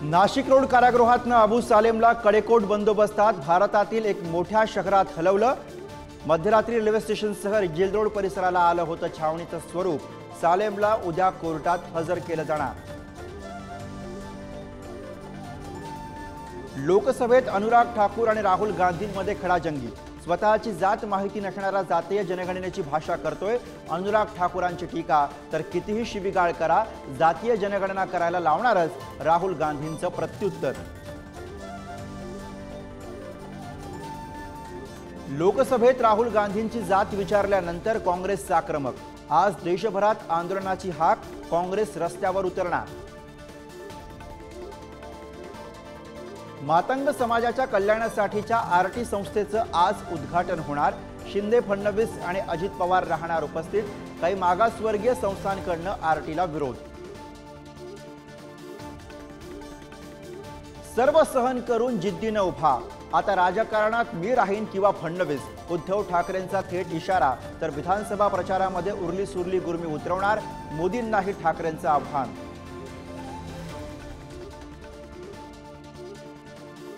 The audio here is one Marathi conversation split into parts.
नाशिक रोड कारागृहातनं अबू सालेमला कडेकोट बंदोबस्तात भारतातील एक मोठ्या शहरात हलवलं। मध्यरात्री रेल्वे स्टेशनसह जेल रोड परिसराला आलं होतं छावणीचं स्वरूप। सालेमला उद्या कोर्टात हजर केलं जाणार। लोकसभेत अनुराग ठाकूर आणि राहुल गांधींमध्ये खडाजंगी। स्वतःची जात माहिती नसणारा जातीय जनगणनेची भाषा करतोय अनुराग ठाकूरांची टीका। तर कितीही शिवीगाळ करा, जातीय जनगणना करायला लावणारच राहुल गांधींचं प्रत्युत्तर। लोकसभेत राहुल गांधींची जात विचारल्यानंतर काँग्रेसचं आक्रमक। आज देशभरात आंदोलनाची हाक, काँग्रेस रस्त्यावर उतरणार। मातंग समाजाच्या कल्याणासाठीच्या आरटी संस्थेचं आज उद्घाटन होणार। शिंदे, फडणवीस आणि अजित पवार राहणार उपस्थित। काही मागासवर्गीय संस्थांकडनं आरटीला विरोध। सर्व सहन करून जिद्दीनं उभा, आता राजकारणात मी राहीन किंवा फडणवीस, उद्धव ठाकरेंचा थेट इशारा। तर विधानसभा प्रचारामध्ये उरली सुरली गुरमी उतरवणार, मोदींनाही ठाकरेंचं आव्हान।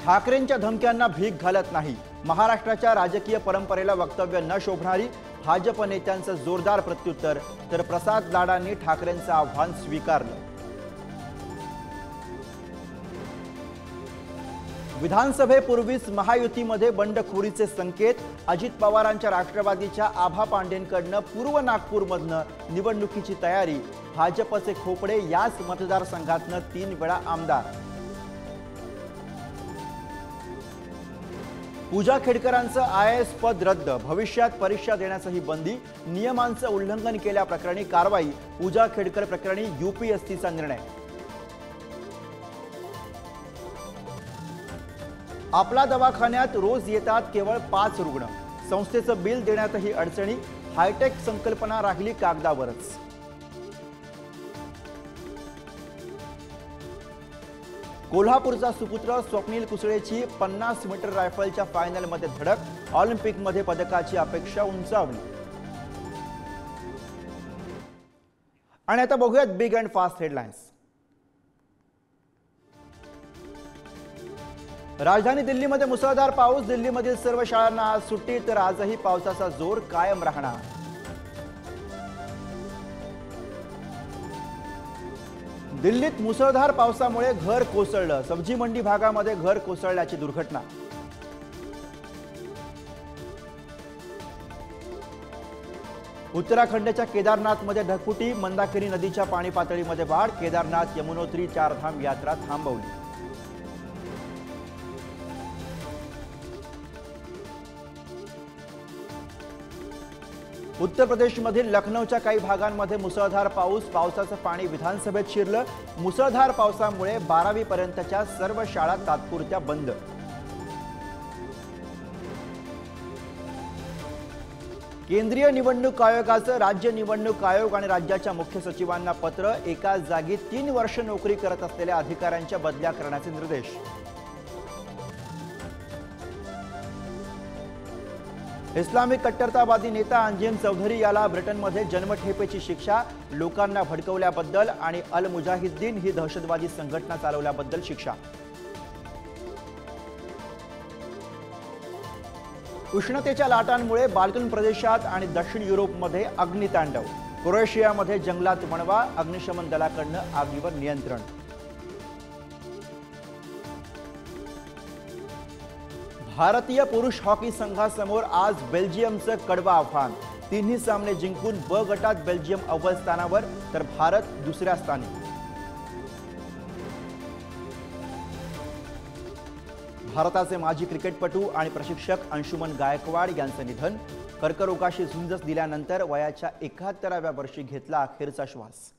ठाकरेंच्या धमक्यांना भीक घालत नाही, महाराष्ट्राच्या राजकीय परंपरेला वक्तव्य न शोभणारी भाजप नेत्यांचं जोरदार प्रत्युत्तर। तर प्रसाद लाडांनी ठाकरेंचं आव्हान स्वीकारलं। विधानसभेपूर्वीच महायुतीमध्ये बंडखोरीचे संकेत। अजित पवारांच्या राष्ट्रवादीच्या आभा पांडेंकडनं पूर्व नागपूरमधनं निवडणुकीची तयारी। भाजपचे खोपडे याच मतदारसंघातनं 3 वेळा आमदार। पूजा खेडकरांचं IAS पद रद्द, भविष्यात परीक्षा देण्यासही बंदी। नियमांचं उल्लंघन केल्याप्रकरणी कारवाई, पूजा खेडकर प्रकरणी UPSCचा निर्णय। आपला दवाखान्यात रोज येतात केवळ 5 रुग्ण, संस्थेचं बिल देण्यातही अडचणी। हायटेक संकल्पना राहिली कागदावरच। कोल्हापूरचा सुपुत्र स्वप्नील कुसळेची 50 मीटर रायफलच्या फायनलमध्ये धडक। ऑलिम्पिकमध्ये पदकाची अपेक्षा उंचावली। आणि आता बघूयात बिग अँड फास्ट हेडलाईन्स। राजधानी दिल्लीमध्ये मुसळधार पाऊस, दिल्लीमधील सर्व शाळांना आज सुट्टी। तर आजही पावसाचा जोर कायम राहणार। दिल्लीत मुसळधार पावसामुळे घर कोसळलं, सब्जी मंडी भागामध्ये घर कोसळल्याची दुर्घटना। उत्तराखंडच्या केदारनाथमध्ये ढगफुटी, मंदाकिनी नदीच्या पाणी पातळीमध्ये वाढ। केदारनाथ यमुनोत्री चारधाम यात्रा थांबवली। उत्तर प्रदेशमधील लखनौच्या काही भागांमध्ये मुसळधार पाऊस, पावसाचं पाणी विधानसभेत शिरलं। मुसळधार पावसामुळे 12वी पर्यंतच्या सर्व शाळा तात्पुरत्या बंद। केंद्रीय निवडणूक आयोगाचं राज्य निवडणूक आयोग आणि राज्याच्या मुख्य सचिवांना पत्र। एकाच जागी 3 वर्ष नोकरी करत असलेल्या अधिकाऱ्यांच्या बदल्या करण्याचे निर्देश। इस्लामिक कट्टरतावादी नेता अंजीम चौधरी याला ब्रिटनमध्ये जन्मठेपेची शिक्षा। लोकांना भडकवल्याबद्दल आणि अल मुजाहिद्दीन ही दहशतवादी संघटना चालवल्याबद्दल शिक्षा। उष्णतेच्या लाटांमुळे बाल्कन प्रदेशात आणि दक्षिण युरोपमध्ये अग्नितांडव। क्रोएशियामध्ये जंगलात वणवा, अग्निशमन दलाकडनं आगीवर नियंत्रण। भारतीय पुरुष हॉकी संघासमोर आज बेल्जियमचं कडवं आव्हान। 3ही सामने जिंकून ब गटात बेल्जियम अव्वल स्थानावर, तर भारत दुसऱ्या स्थानी। भारताचे माजी क्रिकेटपटू आणि प्रशिक्षक अंशुमन गायकवाड यांचं निधन। कर्करोगाशी झुंज दिल्यानंतर वयाच्या 71व्या वर्षी घेतला अखेरचा श्वास।